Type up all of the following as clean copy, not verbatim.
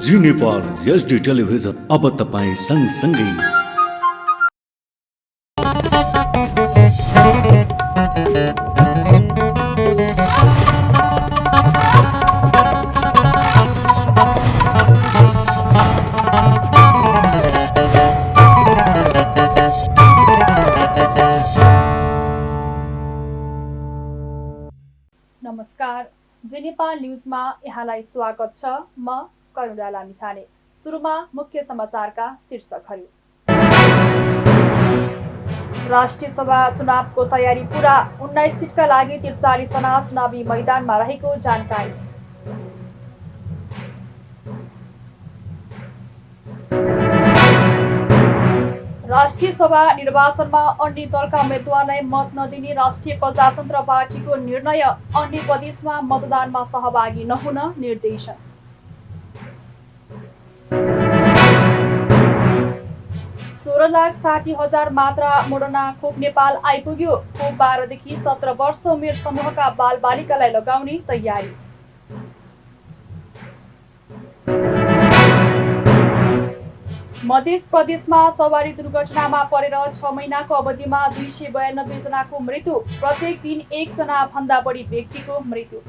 जी Nepal HD television अब तपाईँ सँगसँगै। नमस्कार, जी नेपाल न्युजमा यहाँलाई स्वागत छ। म करुणा लामिछाने। सुरुमा मुख्य समाचारका शीर्षकहरू। राष्ट्रिय सभा चुनावको तयारी पूरा, 19 सिटका लागि 43 जना चुनावी मैदानमा रहेको जानकारी। राष्ट्रिय सभा निर्वाचनमा अन्य दलका उम्मेद्वारलाई मत नदिने राष्ट्रिय प्रजातन्त्र पार्टीको निर्णय, अन्य प्रदेशमा मतदानमा सहभागी नहुन निर्देशन। सोह्र लाख 60,000 मात्रा मोडर्ना खोप नेपाल आइपुग्यो। खोप 12 देखि 17 वर्ष उमेर समूहका बालबालिकालाई लगाउने तयारी। मध्य प्रदेशमा सवारी दुर्घटनामा परेर 6 महिनाको अवधिमा 292 जनाको मृत्यु, प्रत्येक दिन 1 जना भन्दा बढी व्यक्तिको मृत्यु।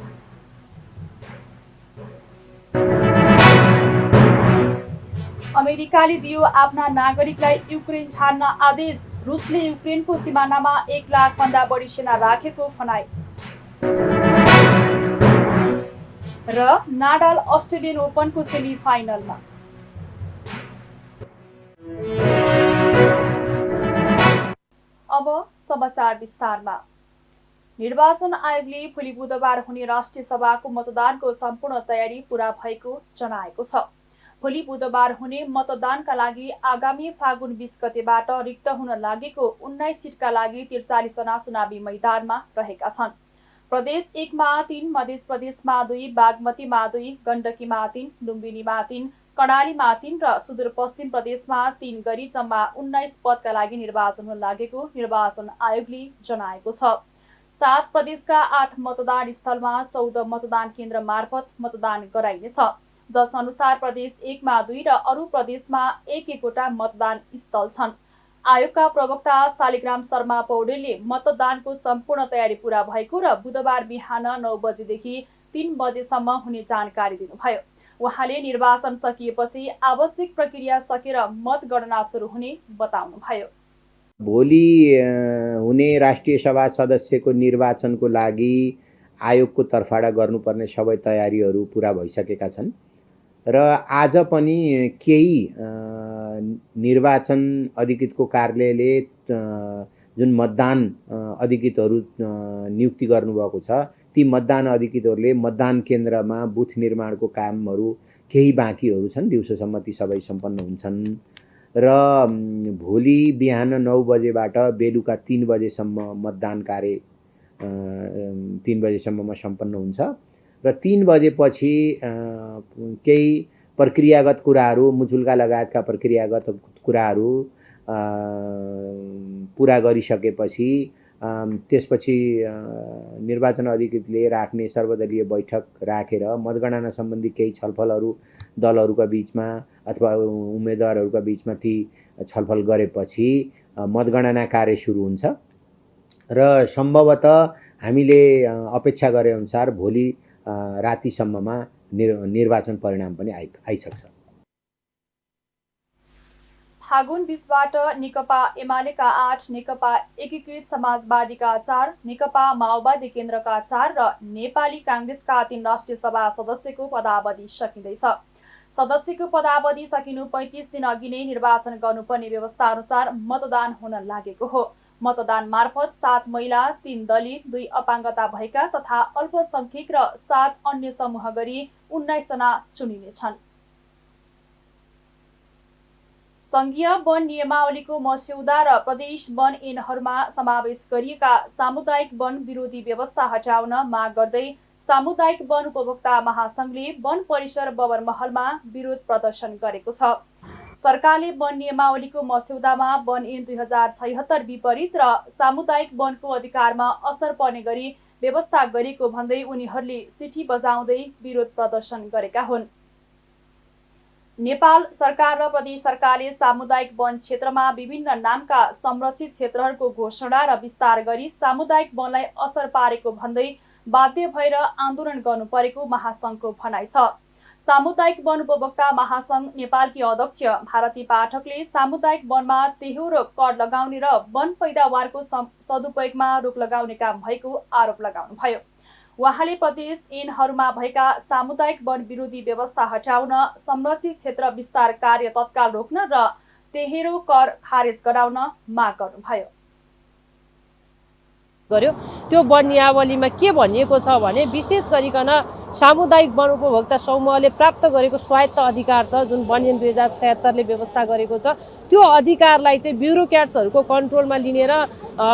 अमेरिकाले दियो आफ्ना नागरिकलाई युक्रेन छाड्न आदेश, रुसले युक्रेनको सिमानामा 1 लाख भन्दा बढी सेना राखेको भनाई। र नाडाल अस्ट्रेलियन ओपनको सेमी फाइनलमा। अब समाचार विस्तारमा। निर्वाचन आयोगले भोलि बुधबार हुने राष्ट्रिय सभाको मतदानको सम्पूर्ण तयारी पूरा भएको जनाएको छ। भोलि बुधबार हुने मतदानका लागि आगामी फागुन 20 गतेबाट रिक्त हुन लागेको 19 सिटका लागि 43 जना चुनावी मैदानमा रहेका छन्। प्रदेश 1 मा 3, मध्य प्रदेशमा 2, बागमतीमा 2, गण्डकीमा 3, लुम्बिनीमा 3, कर्णालीमा 3 र सुदूरपश्चिम प्रदेशमा 3 गरी जम्मा 19 पदका लागि निर्वाचन हुन लागेको निर्वाचन आयोगले जनाएको छ। 7 प्रदेशका 8 मतदान स्थलमा 14 मतदान केन्द्र मार्फत मतदान गराइनेछ, जस अनुसार प्रदेश 1 मा 2 र अरू प्रदेशमा 1-1वटा मतदान स्थल छन्। आयोगका प्रवक्ता शालिग्राम शर्मा पौडेलले मतदानको सम्पूर्ण तयारी पूरा भएको र बुधबार बिहान 9 बजेदेखि 3 बजेसम्म हुने जानकारी दिनुभयो। उहाँले निर्वाचन सकिएपछि आवश्यक प्रक्रिया सकेर मतगणना सुरु हुने बताउनुभयो। भोलि हुने राष्ट्रिय सभा सदस्यको निर्वाचनको लागि आयोगको तर्फबाट गर्नुपर्ने सबै तयारीहरू पुरा भइसकेका छन् र आज पनि केही निर्वाचन अधिकृतको कार्यालयले जुन मतदान अधिकृतहरू नियुक्ति गर्नुभएको छ, ती मतदान अधिकृतहरूले मतदान केन्द्रमा बुथ निर्माणको कामहरू केही बाँकीहरू छन्, दिउँसोसम्म ती सबै सम्पन्न हुन्छन् र भोलि बिहान 9 बजेबाट बेलुका 3 बजेसम्म मतदान कार्य 3 बजेसम्ममा सम्पन्न हुन्छ र 3 बजेपछि केही प्रक्रियागत कुराहरू, मुचुल्का लगायतका प्रक्रियागत कुराहरू पुरा गरिसकेपछि त्यसपछि निर्वाचन अधिकृतले राख्ने सर्वदलीय बैठक राखेर मतगणना सम्बन्धी केही छलफलहरू दलहरूका बीचमा अथवा उम्मेदवारहरूका बीचमा ती छलफल गरेपछि मतगणना कार्य सुरु हुन्छ र सम्भवतः हामीले अपेक्षा गरे अनुसार भोलि रातिसम्ममा निर्वाचन परिणाम पनि आइसक्छ। फागुन 20बाट नेकपा एमालेका 8, नेकपा एकीकृत समाजवादीका 4, नेकपा माओवादी केन्द्रका 4 र नेपाली काङ्ग्रेसका 3 राष्ट्रिय सभा सदस्यको पदावधि सकिँदैछ। सदस्यको पदावधि सकिनु 35 दिन अघि नै निर्वाचन गर्नुपर्ने व्यवस्था अनुसार मतदान हुन लागेको हो। मतदान मार्फत 7 महिला, 3 दलित, 2 अपाङ्गता भएका तथा अल्पसंख्यक र 7 अन्य समूह गरी 19 जना चुनिनेछन्। संघीय वन नियमावलीको मस्यौदा र प्रदेश वन ऐनहरूमा समावेश गरिएका सामुदायिक वन विरोधी व्यवस्था हटाउन माग गर्दै सामुदायिक वन उपभोक्ता महासंघले वन परिसर बबरमहलमा विरोध प्रदर्शन गरेको छ। सरकारले वन नियमावलीको मस्यौदामा वन ऐन 2076 विपरीत र सामुदायिक वनको अधिकारमा असर पर्ने गरी व्यवस्था गरेको भन्दै उनीहरूले सिटी बजाउँदै विरोध प्रदर्शन गरेका हुन्। नेपाल सरकार र प्रदेश सरकारले सामुदायिक वन क्षेत्रमा विभिन्न नामका संरक्षित क्षेत्रहरूको घोषणा र विस्तार गरी सामुदायिक वनलाई असर पारेको भन्दै बाध्य भएर आन्दोलन गर्नु परेको महासंघको भनाइ छ। सामुदायिक वन उपभोक्ता महासंघ नेपालकी अध्यक्ष भारती पाठकले सामुदायिक वनमा तेह्रो कर लगाउने र वन पैदावारको सदुपयोगमा रोक लगाउने काम भएको आरोप लगाउनुभयो। उहाँले प्रदेश ऐनहरूमा भएका सामुदायिक वन विरोधी व्यवस्था हटाउन, संरक्षित क्षेत्र विस्तार कार्य तत्काल रोक्न र तेह्रो कर खारेज गराउन माग गर्नुभयो। गर्यो त्यो वन नियावलीमा के भनिएको छ भने विशेष गरिकन सामुदायिक वन उपभोक्ता समूहले प्राप्त गरेको स्वायत्त अधिकार छ जुन वन ऐन 2076ले व्यवस्था गरेको छ त्यो अधिकारलाई चाहिँ ब्युरोक्र्याट्सहरूको कन्ट्रोलमा लिनेर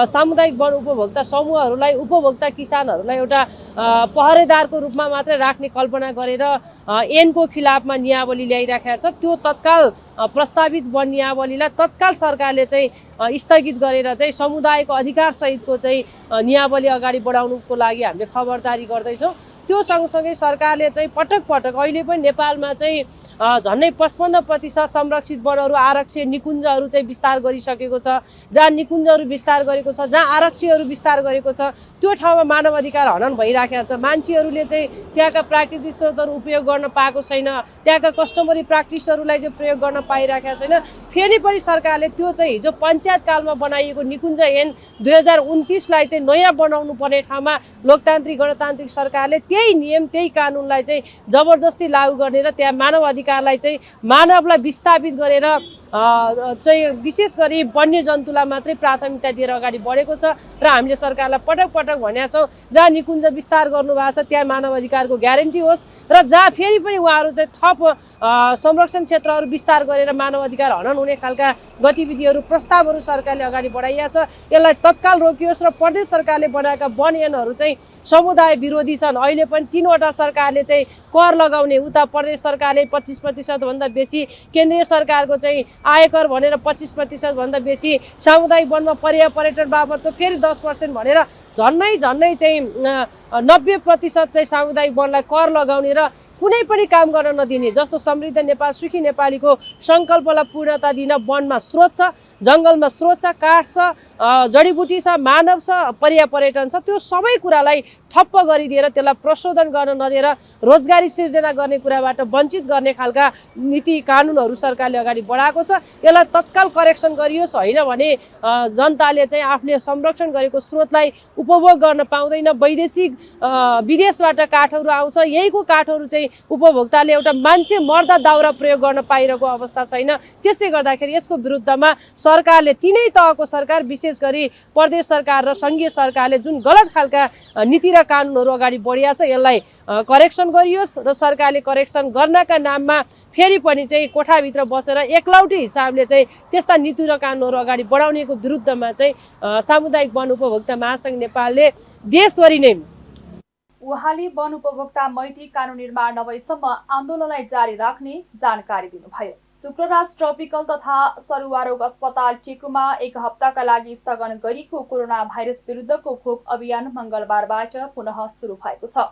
सामुदायिक वन उपभोक्ता समूहहरूलाई उपभोक्ता किसानहरूलाई एउटा पहरेदारको रूपमा मात्रै राख्ने कल्पना गरेर ऐनको खिलाफमा नियावली ल्याइराखेको छ। त्यो तत्काल प्रस्तावित वन नियावलीलाई तत्काल सरकारले चाहिँ स्थगित गरेर चाहिँ समुदायको अधिकार सहितको चाहिँ नियावली अगाडि बढाउनुको लागि हामीले खबरदारी गर्दैछौँ। त्यो सँगसँगै सरकारले चाहिँ पटक पटक अहिले पनि नेपालमा चाहिँ झन्डै 55% संरक्षित वनहरू आरक्षित निकुञ्जहरू चाहिँ विस्तार गरिसकेको छ। जहाँ निकुञ्जहरू विस्तार गरेको छ, जहाँ आरक्षीहरू विस्तार गरेको छ त्यो ठाउँमा मानव अधिकार हनन भइराखेको छ। मान्छेहरूले चाहिँ त्यहाँका प्राकृतिक स्रोतहरू उपयोग गर्न पाएको छैन, त्यहाँका कस्टमरी प्र्याक्टिसहरूलाई चाहिँ प्रयोग गर्न पाइराखेको छैन। फेरि पनि सरकारले त्यो चाहिँ हिजो पञ्चायत कालमा बनाइएको निकुञ्ज ऐन 2029लाई चाहिँ नयाँ बनाउनु पर्ने ठाउँमा लोकतान्त्रिक गणतान्त्रिक सरकारले त्यही नियम त्यही कानुनलाई चाहिँ जबरजस्ती लागू गर्ने र त्यहाँ मानव अधिकारलाई चाहिँ मानवलाई विस्थापित गरेर चाहिँ विशेष गरी वन्यजन्तुलाई मात्रै प्राथमिकता दिएर अगाडि बढेको छ। र हामीले सरकारलाई पटक पटक भनेका छौँ जहाँ निकुञ्ज विस्तार गर्नुभएको छ त्यहाँ मानव अधिकारको ग्यारेन्टी होस् र जहाँ फेरि पनि उहाँहरू चाहिँ थप संरक्षण क्षेत्रहरू विस्तार गरेर मानव अधिकार हनन हुने खालका गतिविधिहरू प्रस्तावहरू सरकारले अगाडि बढाइएको छ। यसलाई तत्काल रोकियोस् र प्रदेश सरकारले बनाएका वन ऐनहरू चाहिँ समुदाय विरोधी छन्। अहिले पनि 3वटा सरकारले चाहिँ कर लगाउने, उता प्रदेश सरकारले 25% भन्दा बेसी, केन्द्रीय सरकारको चाहिँ आयकर भनेर 25% भन्दा बेसी, सामुदायिक वनमा पर्यटन बाबतको फेरि 10% भनेर झन्नै चाहिँ 90% चाहिँ सामुदायिक वनलाई कर लगाउने र कुनै पनि काम गर्न नदिने जस्तो समृद्ध नेपाल सुखी नेपालीको सङ्कल्पलाई पूर्णता दिन वनमा स्रोत छ, जङ्गलमा स्रोत छ, काठ छ, जडीबुटी छ, मानव छ, पर्यटन छ, त्यो सबै कुरालाई ठप्प गरिदिएर त्यसलाई प्रशोधन गर्न नदिएर रोजगारी सिर्जना गर्ने कुराबाट वञ्चित गर्ने खालका नीति कानुनहरू सरकारले अगाडि बढाएको छ। यसलाई तत्काल करेक्सन गरियोस्, होइन भने जनताले चाहिँ आफूले संरक्षण गरेको स्रोतलाई उपभोग गर्न पाउँदैन। विदेशबाट काठहरू आउँछ, यहीको काठहरू चाहिँ उपभोक्ताले एउटा मान्छे मर्दा दाउरा प्रयोग गर्न पाइरहेको अवस्था छैन। त्यसले गर्दाखेरि यसको विरुद्धमा सरकारले तीनै तहको सरकार विशेष गरी प्रदेश सरकार र सङ्घीय सरकारले जुन गलत खालका नीति र कानुनहरू अगाडि बढिया छ यसलाई करेक्सन गरियोस् र सरकारले करेक्सन गर्नका नाममा फेरि पनि चाहिँ कोठाभित्र बसेर एकलौटी हिसाबले चाहिँ त्यस्ता नीति र कानुनहरू अगाडि बढाउनेको विरुद्धमा चाहिँ सामुदायिक वन उपभोक्ता महासङ्घ नेपालले देशभरि नै उहाँले वन उपभोक्ता मैत्री कानुन निर्माण नभएसम्म आन्दोलनलाई जारी राख्ने जानकारी दिनुभयो। शुक्रराज ट्रपिकल तथा सरुवा रोग अस्पताल टेकुमा 1 हप्ताका लागि स्थगन गरिएको कोरोना भाइरस विरुद्धको खोप अभियान मङ्गलबारबाट पुनः सुरु भएको छ।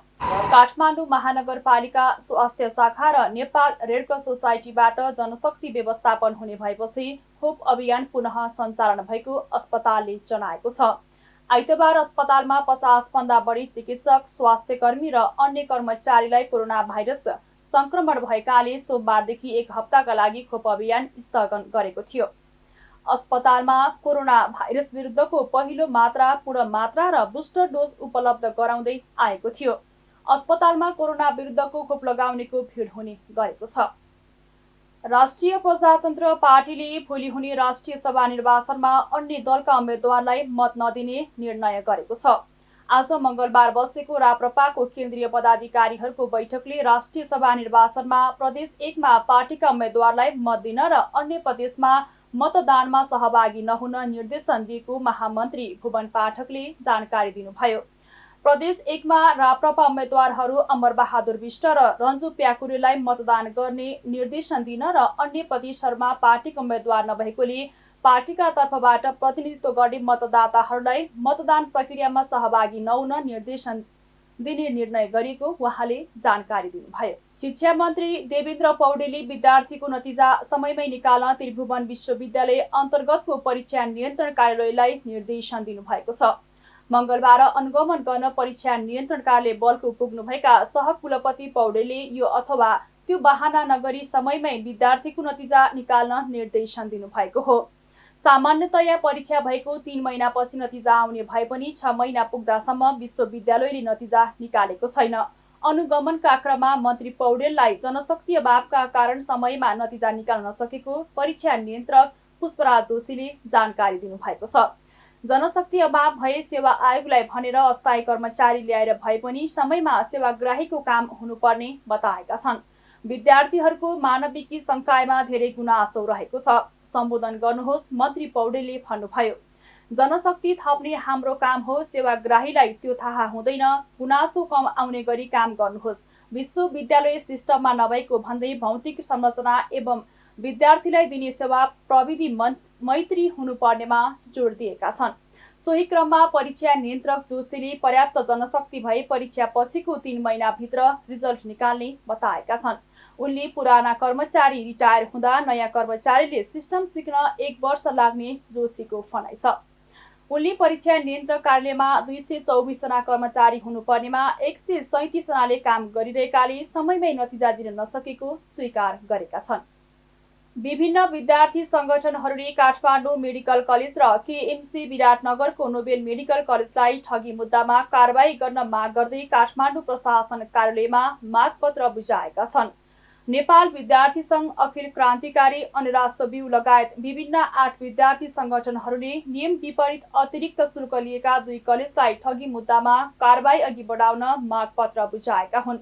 काठमाडौँ महानगरपालिका स्वास्थ्य शाखा र नेपाल रेडक्रस सोसाइटीबाट जनशक्ति व्यवस्थापन हुने भएपछि खोप अभियान पुनः सञ्चालन भएको अस्पतालले जनाएको छ। आइतबार अस्पतालमा 50 भन्दा बढी चिकित्सक, स्वास्थ्यकर्मी र अन्य कर्मचारीलाई कोरोना भाइरस संक्रमण भएकाले सोमबारदेखि 1 हप्ताका लागि खोप अभियान स्थगन गरेको थियो। अस्पतालमा कोरोना भाइरस विरुद्धको पहिलो मात्रा, पूर्ण मात्रा र बुस्टर डोज उपलब्ध गराउँदै आएको थियो। अस्पतालमा कोरोना विरुद्धको खोप लगाउनेको भिड हुने गरेको छ। राष्ट्रिय प्रजातन्त्र पार्टीले भोलि हुने राष्ट्रिय सभा निर्वाचनमा अन्य दलका उम्मेद्वारलाई मत नदिने निर्णय गरेको छ। आज मङ्गलबार बसेको राप्रपाको केन्द्रीय पदाधिकारीहरूको बैठकले राष्ट्रिय सभा निर्वाचनमा प्रदेश 1मा पार्टीका उम्मेद्वारलाई मत दिन र अन्य प्रदेशमा मतदानमा सहभागी नहुन निर्देशन दिएको महामन्त्री भुवन पाठकले जानकारी दिनुभयो। प्रदेश 1मा राप्रपा उम्मेद्वारहरू अमरबहादुर विष्ट र रन्जु प्याकुरेलाई मतदान गर्ने निर्देशन दिन र अन्य प्रदेशहरूमा पार्टीको उम्मेद्वार नभएकोले पार्टीका तर्फबाट प्रतिनिधित्व गर्ने मतदाताहरूलाई मतदान प्रक्रियामा सहभागी नहुन निर्देशन दिने निर्णय गरिएको उहाँले जानकारी दिनुभयो। शिक्षा मन्त्री देवेन्द्र पौडेलले विद्यार्थीको नतिजा समयमै निकाल्न त्रिभुवन विश्वविद्यालय अन्तर्गतको परीक्षा नियन्त्रण कार्यालयलाई निर्देशन दिनुभएको छ। मंगलबार अनुगमन गर्न परीक्षा नियन्त्रण कार्यालय बल्कु पुग्नुभएका सहकुलपति पौडेलले यो अथवा त्यो बहाना नगरी समयमै विद्यार्थीको नतिजा निकाल्न निर्देशन दिनुभएको हो। सामान्यतया परीक्षा भएको 3 महिनापछि नतिजा आउने भए पनि 6 महिना पुग्दासम्म विश्वविद्यालयले नतिजा निकालेको छैन। अनुगमनका क्रममा मन्त्री पौडेललाई जनशक्ति अभावका कारण समयमा नतिजा निकाल्न नसकेको परीक्षा नियन्त्रक पुष्पराज जोशीले जानकारी दिनुभएको छ। जनशक्ति अभाव भए सेवा आयोगलाई भनेर अस्थायी कर्मचारी ल्याएर भए पनि समयमा सेवाग्राहीको काम हुनुपर्ने बताएका छन्। विद्यार्थीहरूको मानविकी संकायमा धेरै गुनासो रहेको छ, सम्बोधन गर्नुहोस् मन्त्री पौडेलले भन्नुभयो। जनशक्ति थप्ने हाम्रो काम हो, सेवाग्राहीलाई त्यो थाहा हुँदैन, गुनासो कम आउने गरी काम गर्नुहोस्। विश्वविद्यालय सिस्टममा नभएको भन्दै भौतिक संरचना एवं विद्यार्थीलाई दिने सेवा प्रविधि मैत्री हुनुपर्नेमा जोड दिएका छन्। सोही क्रममा परीक्षा नियन्त्रक जोशीले पर्याप्त जनशक्ति भए परीक्षा पछिको 3 महिनाभित्र रिजल्ट निकाल्ने बताएका छन्। उनले पुराना कर्मचारी रिटायर हुँदा नयाँ कर्मचारीले सिस्टम सिक्न 1 वर्ष लाग्ने जोशीको भनाइ छ। उनले परीक्षा नियन्त्रक कार्यालयमा 224 जना कर्मचारी हुनुपर्नेमा 137 जनाले काम गरिरहेकाले समयमै नतिजा दिन नसकेको स्वीकार गरेका छन्। विभिन्न विद्यार्थी संगठनहरूले काठमाडौँ मेडिकल कलेज र केएमसी विराटनगरको नोबेल मेडिकल कलेजलाई ठगी मुद्दामा कारबाही गर्न माग गर्दै काठमाडौँ प्रशासन कार्यालयमा मागपत्र बुझाएका छन्। नेपाल विद्यार्थी संघ, अखिल क्रान्तिकारी अनिराज सबिउ लगायत विभिन्न 8 विद्यार्थी संगठनहरूले नियम विपरीत अतिरिक्त शुल्क लिएका 2 कलेजलाई ठगी मुद्दामा कारबाही अघि बढाउन मागपत्र बुझाएका हुन्।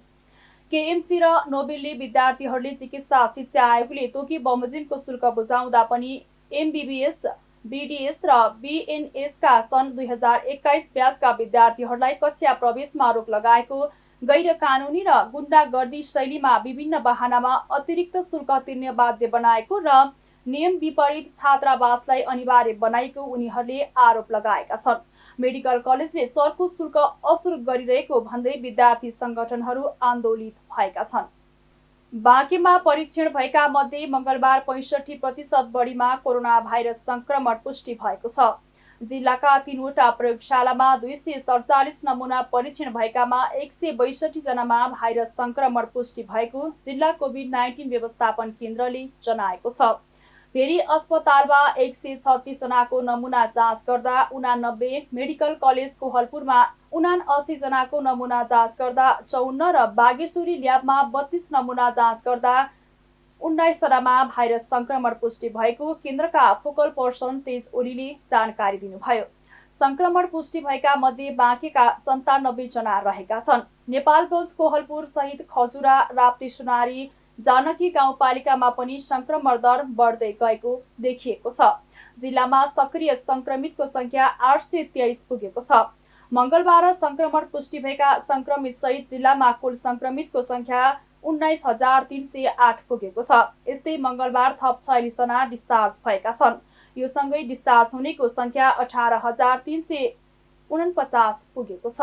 केएमसी र नोबेलले विद्यार्थीहरूले चिकित्सा शिक्षा आयोगले तोकी बमोजिमको शुल्क बुझाउँदा पनि एमबीबीएस, बीडीएस र बीएनएसका सन् 2021 ब्याचका विद्यार्थीहरूलाई कक्षा प्रवेशमा रोक लगाएको, गैर कानुनी र गुण्डागर्दी शैलीमा विभिन्न बहानामा अतिरिक्त शुल्क तिर्ने बाध्य बनाएको र नियम विपरीत छात्रावासलाई अनिवार्य बनाएको उनीहरूले आरोप लगाएका छन्। मेडिकल कलेजले चर्को शुल्क असुल गरिरहेको भन्दै विद्यार्थी संगठनहरू आन्दोलित भएका छन्। बाँकेमा परीक्षण भएका मध्ये मंगलबार 65% बढीमा कोरोना भाइरस संक्रमण पुष्टि भएको छ। जिल्लाका 3वटा प्रयोगशालामा 247 नमुना परीक्षण भएकामा 162 जनामा भाइरस संक्रमण पुष्टि भएको जिल्ला कोभिड-19 व्यवस्थापन केन्द्रले जनाएको छ। फेरि अस्पतालमा 136 जनाको नमुना जाँच गर्दा 89, मेडिकल कलेज कोहलपुरमा 79 जनाको नमुना जाँच गर्दा 54 र बागेश्वरी ल्याबमा 32 नमुना जाँच गर्दा 19 जनामा भाइरस संक्रमण पुष्टि भएको केन्द्रका फोकल पर्सन तेज ओलीले जानकारी दिनुभयो। संक्रमण पुष्टि भएका मध्ये बाँकेका 97 जना रहेका छन्। नेपालगञ्ज, कोहलपुर सहित खजुरा, राप्ती, सुनारी, जानकी गाउँपालिकामा पनि संक्रमण दर बढ्दै गएको देखिएको छ। जिल्लामा सक्रिय संक्रमितको संख्या 823 पुगेको छ। मंगलबार संक्रमण पुष्टि भएका संक्रमित सहित जिल्लामा कुल संक्रमितको संख्या 19,308 पुगेको छ। यस्तै मंगलबार थप 46 जना डिस्चार्ज भएका छन्। यो सँगै डिस्चार्ज हुनेको संख्या 18,349 पुगेको छ।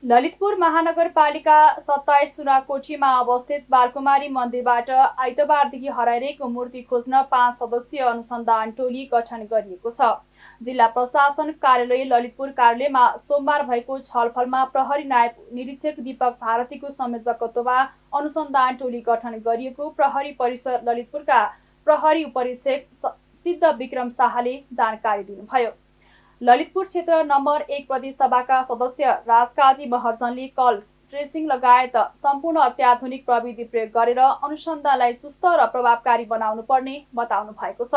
ललितपुर महानगरपालिका 27 सुनाकोठीमा अवस्थित बालकुमारी मन्दिरबाट आइतबारदेखि हराइरहेको मूर्ति खोज्न 5 सदस्यीय अनुसन्धान टोली गठन गरिएको छ। जिल्ला प्रशासन कार्यालय ललितपुर कार्यालयमा सोमबार भएको छलफलमा प्रहरी नायब निरीक्षक दीपक भारतीको संयोजकत्वमा अनुसन्धान टोली गठन गरिएको प्रहरी परिसर ललितपुरका प्रहरी उपरीक्षक सिद्ध विक्रम शाहले जानकारी दिनुभयो। ललितपुर क्षेत्र नम्बर 1 प्रदेश सभाका सदस्य राजकाजी महर्जनले कल ट्रेसिङ लगायत सम्पूर्ण अत्याधुनिक प्रविधि प्रयोग गरेर अनुसन्धानलाई सुस्त र प्रभावकारी बनाउनु पर्ने बताउनु भएको छ।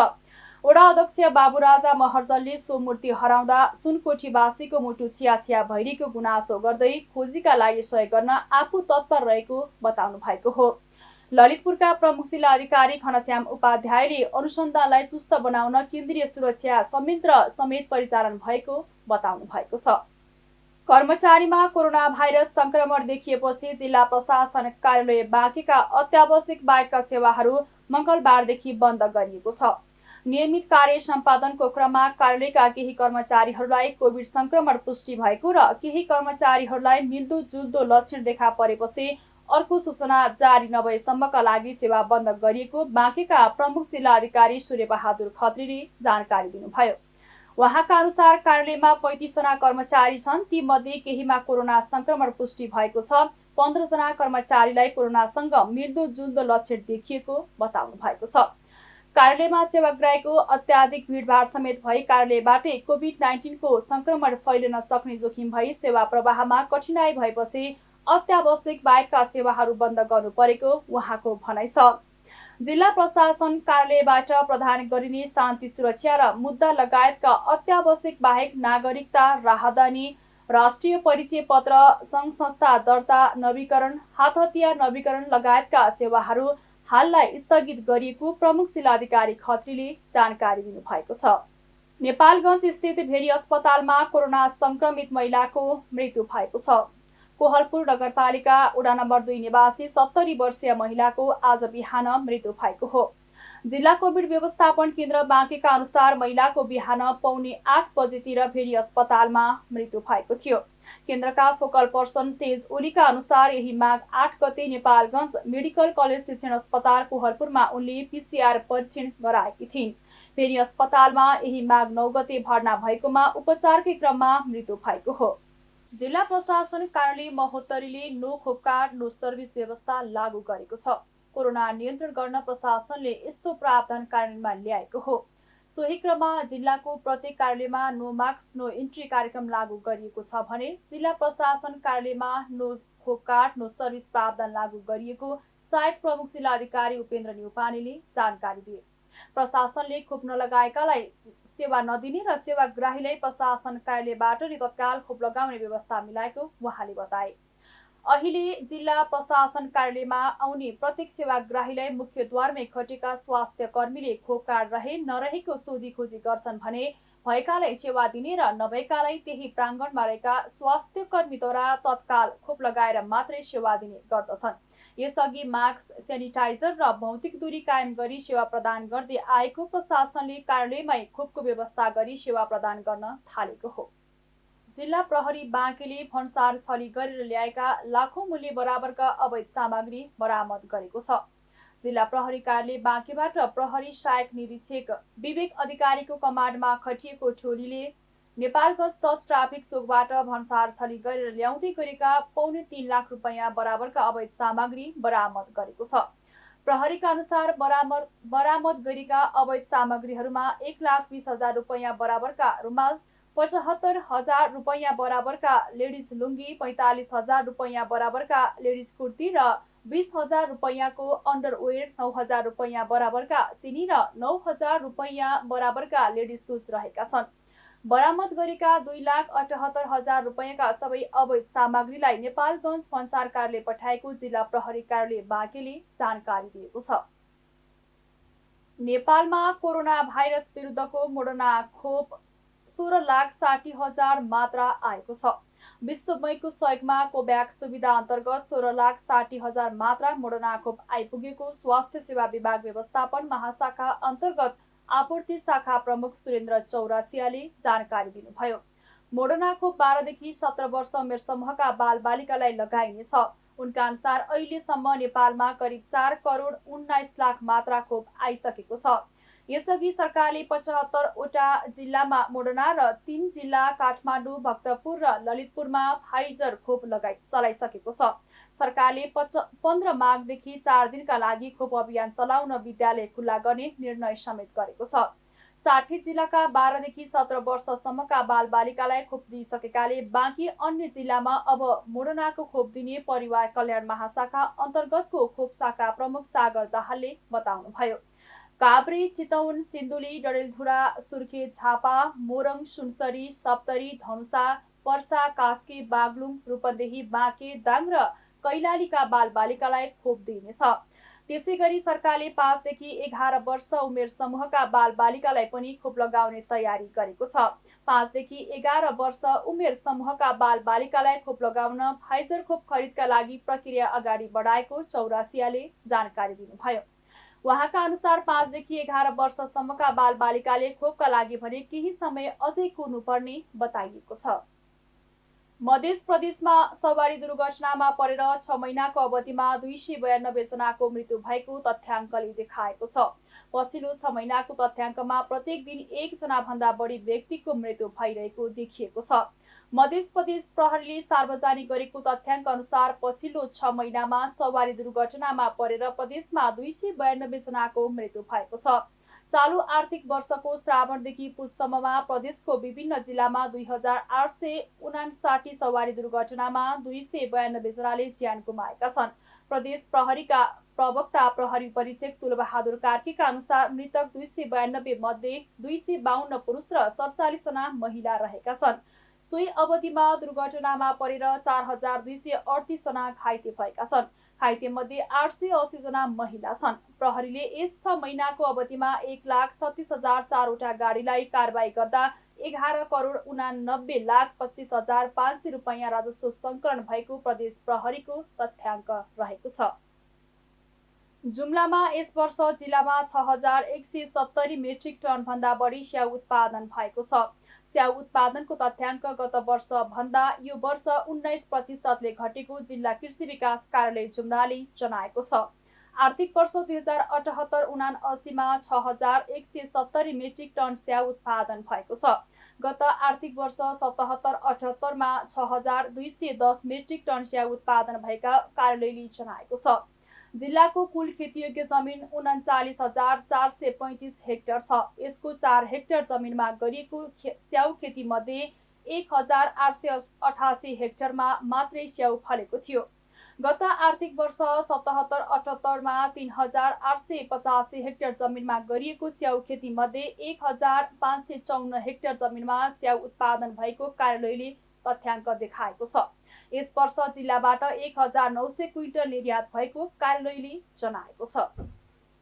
वडा अध्यक्ष बाबुराजा महर्जनले सो मूर्ति हराउँदा सुनकोठीवासीको मुटु छिया भइरहेको गुनासो गर्दै खोजीका लागि सहयोग गर्न आफू तत्पर रहेको बताउनु भएको हो। ललितपुरका प्रमुख जिल्ला अधिकारी घनश्याम उपाध्यायले अनुसन्धानलाई चुस्त बनाउन केन्द्रीय सुरक्षा संयन्त्र समेत परिचालन भएको बताउनु भएको छ। कर्मचारीमा कोरोना भाइरस संक्रमण देखिएपछि जिल्ला प्रशासन कार्यालय बाँकेका अत्यावश्यक बाहेकका सेवाहरू मंगलबारदेखि बन्द गरिएको छ। नियमित कार्य सम्पादनको क्रममा कार्यालयका केही कर्मचारीहरूलाई कोभिड संक्रमण पुष्टि भएको र केही कर्मचारीहरूलाई मिल्दोजुल्दो लक्षण देखा परेपछि अर्को सूचना जारी नभएसम्मका लागि सेवा बन्द गरिएको बाँकेका प्रमुख जिल्ला अधिकारी सूर्यबहादुर खत्रीले जानकारी दिनुभयो। उहाँका अनुसार कार्यालयमा 35 जना कर्मचारी छन्। ती मध्ये केहीमा कोरोना संक्रमण पुष्टि भएको छ। 15 जना कर्मचारीलाई कोरोनासँग मिल्दोजुल्दो लक्षण देखिएको बताउनु भएको छ। कार्यालयमा सेवाग्राहीको अत्याधिक भिडभाड समेत भई कार्यालयबाटै कोभिड-19 को संक्रमण फैलिन सक्ने जोखिम भई सेवा प्रवाहमा कठिनाई भएपछि अत्यावश्यक बाहेकका सेवाहरू बन्द गर्नु परेको उहाँको भनाइ छ। जिल्ला प्रशासन कार्यालयबाट प्रदान गरिने शान्ति सुरक्षा र मुद्दा लगायतका अत्यावश्यक बाहेक नागरिकता, राहदानी, राष्ट्रिय परिचय पत्र, सङ्घ संस्था दर्ता नवीकरण, हात हतियार नवीकरण लगायतका सेवाहरू हाललाई स्थगित गरिएको प्रमुख जिल्लाधिकारी खत्रीले जानकारी दिनुभएको छ। नेपालगञ्ज स्थित भेरी अस्पतालमा कोरोना संक्रमित महिलाको मृत्यु भएको छ। कोहलपुर नगरपालिका वडा नम्बर 2 निवासी 70 वर्षीय महिलाको आज बिहान मृत्यु भएको हो। जिल्ला कोभिड व्यवस्थापन केन्द्र बाँकेका अनुसार महिलाको बिहान पौने 8 बजेतिर भेरी अस्पतालमा मृत्यु भएको थियो। केन्द्रका फोकल पर्सन तेज ओलीका अनुसार यही माघ 8 गते नेपालगञ्ज मेडिकल कलेज शिक्षण अस्पताल कोहलपुरमा उनले पीसीआर परीक्षण गराएकी थिइन्। भेरी अस्पतालमा यही माघ 9 गते भर्ना भएकोमा उपचारकै क्रममा मृत्यु भएको हो। जिल्ला प्रशासन कार्यालय महोत्तरीले नो खोपकार्ड नो सर्भिस व्यवस्था लागू गरेको छ। कोरोना नियन्त्रण गर्न प्रशासनले यस्तो प्रावधान कार्यान्वयनमा ल्याएको हो। सोही क्रममा जिल्लाको प्रत्येक कार्यालयमा नो मास्क नो इन्ट्री कार्यक्रम लागू गरिएको छ भने जिल्ला प्रशासन कार्यालयमा नो खोपकार्ड नो सर्भिस प्रावधान लागू गरिएको सहायक प्रमुख जिल्ला अधिकारी उपेन्द्र न्यौपानेले जानकारी दिए। प्रशासनले खोप नलगाएकालाई सेवा नदिने र सेवाग्राहीलाई प्रशासन कार्यालयबाट तत्काल खोप लगाउने व्यवस्था मिलाएको उहाँले बताए। अहिले जिल्ला प्रशासन कार्यालयमा आउने प्रत्येक सेवाग्राहीलाई मुख्यद्वारमै खटेका स्वास्थ्य कर्मीले खोप कार्ड रहे नरहेको सोधी खोजी गर्छन् भने भएकालाई सेवा दिने र नभएकालाई त्यही प्राङ्गणमा रहेका स्वास्थ्य कर्मीद्वारा तत्काल खोप लगाएर मात्रै सेवा दिने गर्दछन्। यसअघि मास्क, सेनिटाइजर र भौतिक दूरी कायम गरी सेवा प्रदान गर्दै आएको प्रशासनले कार्यालयमै खोपको व्यवस्था गरी सेवा प्रदान गर्न थालेको हो। जिल्ला प्रहरी बाँकेले भन्सार छली गरेर ल्याएका लाखौं मूल्य बराबरका अवैध सामग्री बरामद गरेको छ। जिल्ला प्रहरी कार्यालय बाँकेबाट प्रहरी सहायक निरीक्षक विवेक अधिकारीको कमान्डमा खटिएको टोलीले नेपालगञ्ज 10 ट्राफिक चोकबाट भन्सार छली गरेर ल्याउँदै गरेका पौने 3 लाख रुपैयाँ बराबरका अवैध सामग्री बरामद गरेको छ। प्रहरीका अनुसार बरामद गरेका अवैध सामग्रीहरूमा 1,20,000 रुपैयाँ बराबरका रुमाल, 75,000 रुपैयाँ बराबरका लेडिज लुङ्गी, 45,000 रुपैयाँ बराबरका लेडिज कुर्ती र 20,000 रुपैयाँको अन्डरवेयर, 9,000 रुपैयाँ बराबरका चिनी र 9,000 रुपैयाँ बराबरका लेडिज सुज रहेका छन्। बरामद गरेका 2,78,000 रुपैयाँका सबै अवैध सामग्रीलाई नेपालगञ्ज भन्सार कार्यालय पठाएको जिल्ला प्रहरी कार्यालय बाँकेले जानकारी दिएको छ। नेपालमा कोरोना भाइरस विरुद्धको मोडर्ना खोप 16,60,000 मात्रा आएको छ। विश्व बैंकको सहयोगमा कोभ्याक्स सुविधा अन्तर्गत 16,60,000 मात्रा मोडर्ना खोप आइपुगेको स्वास्थ्य सेवा विभाग व्यवस्थापन महाशाखा अन्तर्गत आपूर्ति शाखा प्रमुख सुरेन्द्र चौरासियाले जानकारी दिनुभयो। मोडर्ना खोप 12 देखि 17 वर्ष उमेर समूहका बालबालिकालाई लगाइनेछ। उनका अनुसार अहिलेसम्म नेपालमा करिब 4 करोड 19 लाख मात्रा खोप आइसकेको छ। यसअघि सरकारले 75 वटा जिल्लामा मोडर्ना र 3 जिल्ला काठमाडौँ, भक्तपुर र ललितपुरमा फाइजर खोप चलाइसकेको छ। सरकारले 15 माघदेखि 4 दिनका लागि खोप अभियान चलाउन विद्यालय खुल्ला गर्ने निर्णय समेत गरेको छ। 60 जिल्लाका 12 देखि 17 वर्षसम्मका बालबालिकालाई खोप दिइसकेकाले बाँकी अन्य जिल्लामा अब मोडर्नाको खोप दिने परिवार कल्याण महाशाखा अन्तर्गतको खोप शाखा प्रमुख सागर दाहालले बताउनुभयो। काभ्रे, चितवन, सिन्धुली, डडेलधुरा, सुर्खेत, झापा, मोरङ, सुनसरी, सप्तरी, धनुषा, पर्सा, कास्की, बागलुङ, रूपन्देही, बाँके, दाङ र कैलालीका बालबालिकालाई खोप दिइनेछ। त्यसैगरी सरकारले 5 देखि 11 वर्ष उमेर समूहका बालबालिकालाई पनि खोप लगाउने तयारी गरेको छ। 5 देखि 11 वर्ष उमेर समूहका बालबालिकालाई खोप लगाउन फाइजर खोप खरिदका लागि प्रक्रिया अगाडि बढाएको चौरासियाले जानकारी दिनुभयो। उहाँका अनुसार 5 देखि 11 वर्षसम्मका बालबालिकाले खोपका लागि भने केही समय अझै कुर्नुपर्ने बताइएको छ। मध्य प्रदेशमा सवारी दुर्घटनामा परेर 6 महिनाको अवधिमा 292 जनाको मृत्यु भएको तथ्याङ्कले देखाएको छ। पछिल्लो 6 महिनाको तथ्याङ्कमा प्रत्येक दिन 1 जनाभन्दा बढी व्यक्तिको मृत्यु भइरहेको देखिएको छ। मध्य प्रदेश प्रहरीले सार्वजनिक गरेको तथ्याङ्क अनुसार पछिल्लो 6 महिनामा सवारी दुर्घटनामा परेर प्रदेशमा 292 जनाको मृत्यु भएको छ। चालू आर्थिक वर्षको श्रावणदेखि पुससम्ममा प्रदेशको विभिन्न जिल्लामा 2859 सवारी दुर्घटनामा 292 जनाले ज्यान गुमाएका छन्। प्रदेश प्रहरीका प्रवक्ता प्रहरी परीक्षक तुलबहादुर कार्कीका अनुसार मृतक 292 मध्ये 252 पुरुष र 47 जना महिला रहेका छन्। सोही अवधिमा दुर्घटनामा परेर 4238 जना घाइते भएका छन्। घाइते मध्ये 880 जना महिला छन्। प्रहरीले यस 6 महिनाको अवधिमा 1,36,004 गाडीलाई कारबाही गर्दा 11,89,25,500 रुपैयाँ राजस्व सङ्कलन भएको प्रदेश प्रहरीको तथ्याङ्क रहेको छ। जुम्लामा यस वर्ष जिल्लामा 6,170 मेट्रिक टन भन्दा बढी स्याउ उत्पादन भएको छ। स्याउ उत्पादनको तथ्याङ्क गत वर्ष भन्दा यो वर्ष 19% घटेको जिल्ला कृषि विकास कार्यालय जुम्लाले जनाएको छ। आर्थिक वर्ष 2078-79 मा 6,170 मेट्रिक टन स्याउ उत्पादन भएको छ। गत आर्थिक वर्ष 77-78 मा 6,210 मेट्रिक टन स्याउ उत्पादन भएका कार्यालयले जनाएको छ। जिल्लाको कुल खेतीयोग्य जमिन 39,435 हेक्टर छ। यसको 4 हेक्टर जमिनमा गरिएको स्याउ खेती मध्ये 1,888 हेक्टरमा मात्रै स्याउ फलेको थियो। गत आर्थिक वर्ष 77-78 मा 3,885 हेक्टर जमिनमा गरिएको स्याउ खेती मध्ये 1,554 हेक्टर जमिनमा स्याउ उत्पादन भएको कार्यालयले तथ्याङ्क देखाएको छ। यस वर्ष जिल्लाबाट 1,900 क्विन्टल निर्यात भएको कार्यालयले जनाएको छ।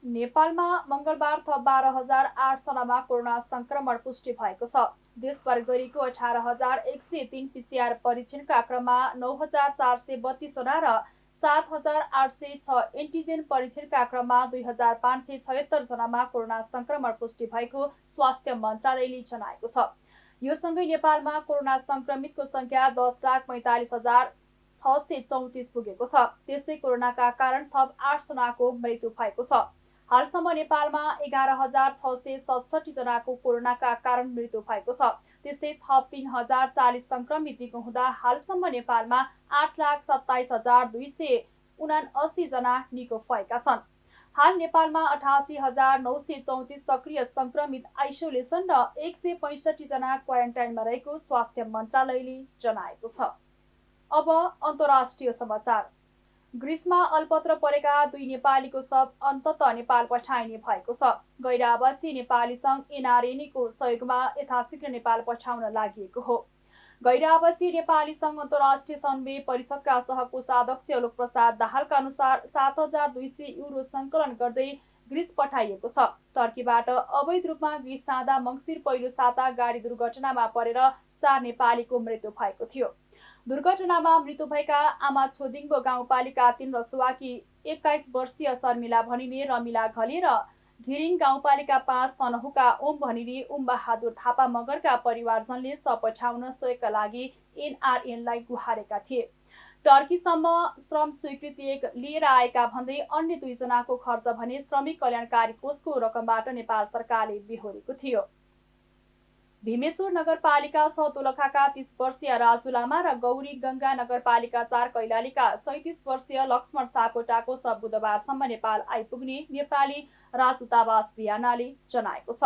नेपालमा मङ्गलबार थप 12,008 जनामा कोरोना संक्रमण पुष्टि भएको छ। देशभर गरिएको 18,103 PCR परीक्षणका क्रममा 9,432 जना र 7,806 एन्टिजेन परीक्षणका क्रममा 2,576 जनामा कोरोना संक्रमण पुष्टि भएको स्वास्थ्य मन्त्रालयले जनाएको छ। यो सँगै नेपालमा कोरोना संक्रमितको संख्या 10,45,634 पुगेको छ। त्यस्तै कोरोनाका कारण थप 8 जनाको मृत्यु भएको छ। हालसम्म नेपालमा 11,667 जनाको कोरोनाका कारण मृत्यु भएको छ। त्यस्तै थप 3,040 संक्रमित निको हुँदा हालसम्म नेपालमा 8,27,279 जना निको भएका छन्। हाल नेपालमा 88,934 सक्रिय संक्रमित आइसोलेसन र 165 जना क्वारेन्टाइनमा रहेको स्वास्थ्य मन्त्रालयले जनाएको छ। अब अन्तर्राष्ट्रिय समाचार। ग्रिसमा अल्पत्र परेका 2 नेपालीको शव अन्ततः नेपाल पठाइने भएको छ। गैर आवासीय नेपाली सङ्घ एनआरएनएको सहयोगमा यथाशीघ्र नेपाल पठाउन लागि हो। गैर आवासीय नेपाली सङ्घ अन्तर्राष्ट्रिय समन्वय परिषदका सहकोषाध्यक्ष लोकप्रसाद दाहालका अनुसार 7,200 युरो सङ्कलन गर्दै ग्रिस पठाइएको छ। टर्कीबाट अवैध रूपमा ग्रिस जाँदा मङ्सिर पहिलो साता गाडी दुर्घटनामा परेर 4 नेपालीको मृत्यु भएको थियो। दुर्घटनामा मृत्यु भएका आमा छोदिङ्बो गाउँपालिका 3 रसुवाकी 21 वर्षीय शर्मिला भनिने रमिला घले र घिरिङ गाउँपालिका 5 तनहुका ओम भनिने ओम बहादुर थापा मगरका परिवारजनले शव पठाउन सहयोगका लागि एनआरएनलाई गुहारेका थिए। टर्कीसम्म श्रम स्वीकृति लिएर आएका भन्दै अन्य 2 जनाको खर्च भने श्रमिक कल्याणकारी कोषको रकमबाट नेपाल सरकारले बिहोरेको थियो। भीमेश्वर नगरपालिका 6 दोलखाका 30 वर्षीय राजु लामा र गौरी गंगा नगरपालिका 4 कैलालीका 37 वर्षीय लक्ष्मण सापकोटाको शव बुधबारसम्म नेपाल आइपुग्ने नेपाली राजदूतावास भियनाले जनाएको छ।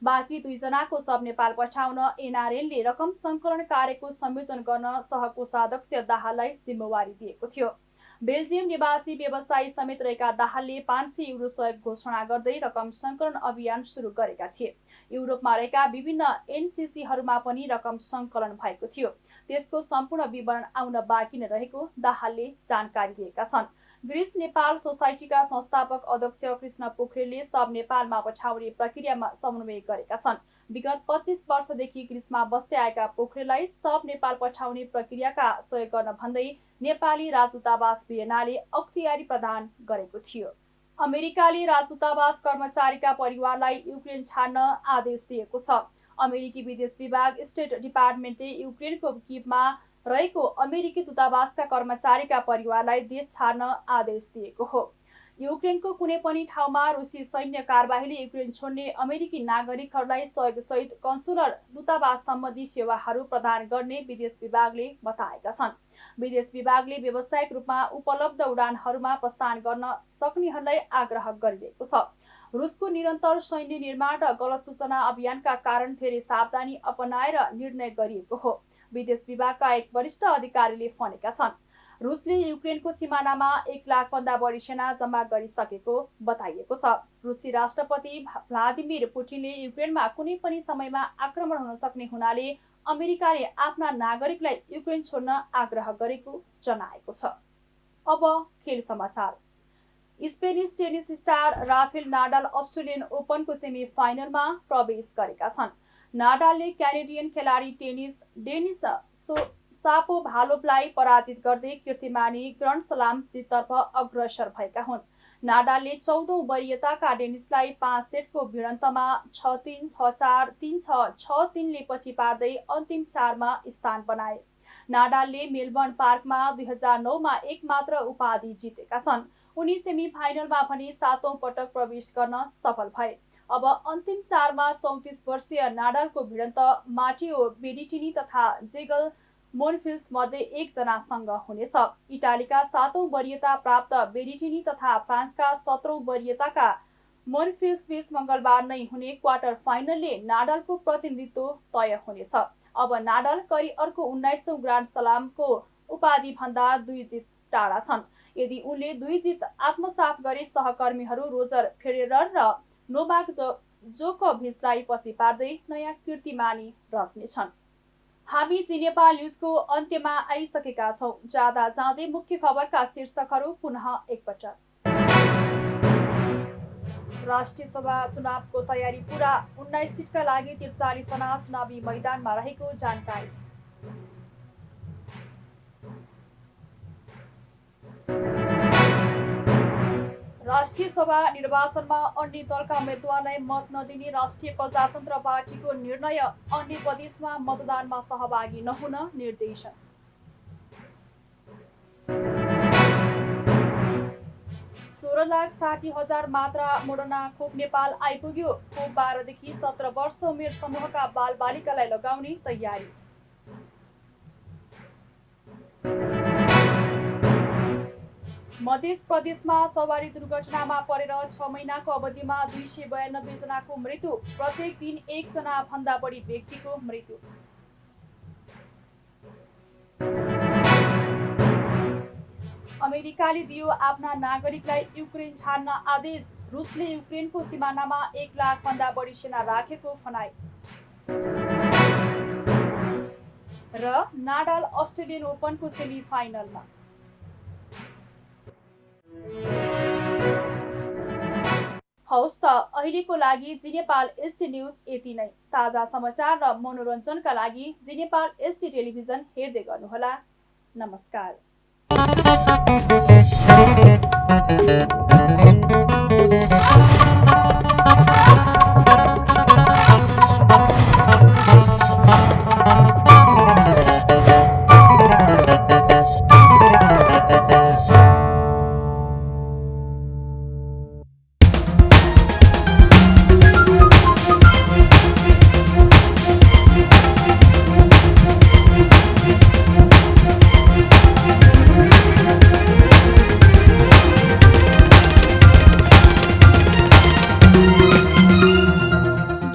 बाँकी 2 जनाको शव नेपाल पठाउन एनआरएनले रकम सङ्कलन कार्यको संयोजन गर्न सहकोषाध्यक्ष दाहाललाई जिम्मेवारी दिएको थियो। बेल्जियम निवासी व्यवसायी समेत रहेका दाहालले 500 युरो सहयोग घोषणा गर्दै रकम सङ्कलन अभियान सुरु गरेका थिए। युरोपमा रहेका विभिन्न एनसिसीहरूमा पनि रकम सङ्कलन भएको थियो। त्यसको सम्पूर्ण विवरण आउन बाँकी नै रहेको दाहालले जानकारी दिएका छन्। ग्रिस नेपाल सोसाइटीका संस्थापक अध्यक्ष कृष्ण पोखरेलले शव नेपालमा पठाउने प्रक्रियामा समन्वय गरेका छन्। विगत 25 वर्षदेखि ग्रिसमा बस्दै आएका पोखरेललाई शव नेपाल पठाउने प्रक्रियाका सहयोग गर्न भन्दै नेपाली राजदूतावास भियनाले अख्तियारी प्रदान गरेको थियो। अमेरिकाले राजदूतावास कर्मचारीका परिवारलाई युक्रेन छाड्न आदेश दिएको छ। अमेरिकी विदेश विभाग स्टेट डिपार्टमेन्टले युक्रेनको किभमा रहेको अमेरिकी दूतावासका कर्मचारीका परिवारलाई देश छाड्न आदेश दिएको हो। युक्रेनको कुनै पनि ठाउँमा रुसी सैन्य कारबाहीले युक्रेन छोड्ने अमेरिकी नागरिकहरूलाई सहयोगसहित कन्सुलर दूतावास सम्बन्धी सेवाहरू प्रदान गर्ने विदेश विभागले बताएका छन्। विदेश विभागले व्यावसायिक रूपमा उपलब्ध उडानहरूमा प्रस्थान गर्न सक्नेहरूलाई आग्रह गरिरहेको छ। रुसको निरन्तर सैन्य निर्माण र गलत सूचना अभियानका कारण धेरै सावधानी अपनाएर निर्णय गरिएको हो, विदेश विभागका एक वरिष्ठ अधिकारीले भनेका छन्। रुसले युक्रेनको सिमानामा 1 लाखभन्दा बढी सेना जम्मा गरिसकेको बताइएको छ। रुसी राष्ट्रपति भ्लादिमिर पुटिनले युक्रेनमा कुनै पनि समयमा आक्रमण हुन सक्ने हुनाले अमेरिकाले आफ्ना नागरिकलाई युक्रेन छोड्न आग्रह गरेको जनाएको छ। अब खेल समाचार। Spanish tennis star Rafael Nadal Australian ओपनको सेमी फाइनलमा प्रवेश गरेका छन्। नाडालले क्यानेडियन खेलाडी डेनिस शापोभालोभलाई पराजित गर्दै कीर्तिमानी ग्रान्ड स्लाम जिततर्फ अग्रसर भएका हुन्। नाडालले 14औं वरीयताका डेनिसलाई 5 सेटको भिडन्तमा 6-3, 6-4, 3-6, 6-3 ले पछि पार्दै अन्तिम 4मा स्थान बनाए। नाडालले मेलबर्न पार्कमा 2009 मा एक मात्र उपाधि जितेका छन्। उनी सेमी फाइनलमा पनि 7औं पटक प्रवेश गर्न सफल भए। अब अन्तिम 4मा 34 वर्षीय नाडालको भिडन्त मार्टियो बेरिटिनी तथा जेगल मोनफिल्स मध्ये एकजनासँग हुनेछ। इटालीका 7औं वरीयता प्राप्त बेरिटिनी तथा फ्रान्सका 17औं वरीयताका मोनफिल्स बीच मंगलबार नै हुने क्वार्टर फाइनलले नाडालको प्रतिनिधित्व तय हुनेछ। अब नाडाल करियरको 19औं ग्रान्ड स्लामको उपाधि भन्दा 2 जित टाढा छन्। यदि उनले 2 जित आत्मसात गरे सहकर्मीहरू रोजर फेडेरर र नोभाक जोकोभिचलाई पछि पार्दै नयाँ कीर्तिमानी रच्नेछन्। हामी जी नेपाल न्युजको अन्त्यमा आइसकेका छौं। जाँदा जाँदै मुख्य खबरका शीर्षकहरू पुनः एकपटक। राष्ट्रिय सभा चुनावको तयारी पूरा, 19 सिटका लागि 43 जना चुनावी मैदानमा रहेको जानकारी। राष्ट्रिय सभा निर्वाचनमा अन्य दलका उम्मेद्वारलाई मत नदिने राष्ट्रिय प्रजातन्त्र पार्टीको निर्णय, अन्य प्रदेशमा मतदानमा सहभागी नहुन निर्देशन। सोह्र लाख 60,000 मात्रा मोडर्ना खोप नेपाल आइपुग्यो। खोप 12 देखि 17 वर्ष उमेर समूहका बालबालिकालाई लगाउने तयारी। मध्य प्रदेशमा सवारी दुर्घटनामा परेर 6 महिनाको अवधिमा 292 जनाको मृत्यु, प्रत्येक दिन 1 जना भन्दा बढी व्यक्तिको मृत्यु। अमेरिकाले दियो आफ्ना नागरिकलाई युक्रेन छाड्न आदेश, रुसले युक्रेनको सिमानामा 1 लाख भन्दा बढी सेना राखेको भनाई। र नाडाल अस्ट्रेलियन ओपनको सेमी फाइनलमा। हौस् त अहिलेको लागि जी नेपाल एसटी न्युज यति नै। ताजा समाचार र मनोरञ्जनका लागि जी नेपाल एसटी टेलिभिजन हेर्दै गर्नुहोला। नमस्कार।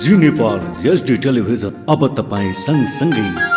जी नेपाल एसडी टेलिभिजन अब तपाईं सँगसँगै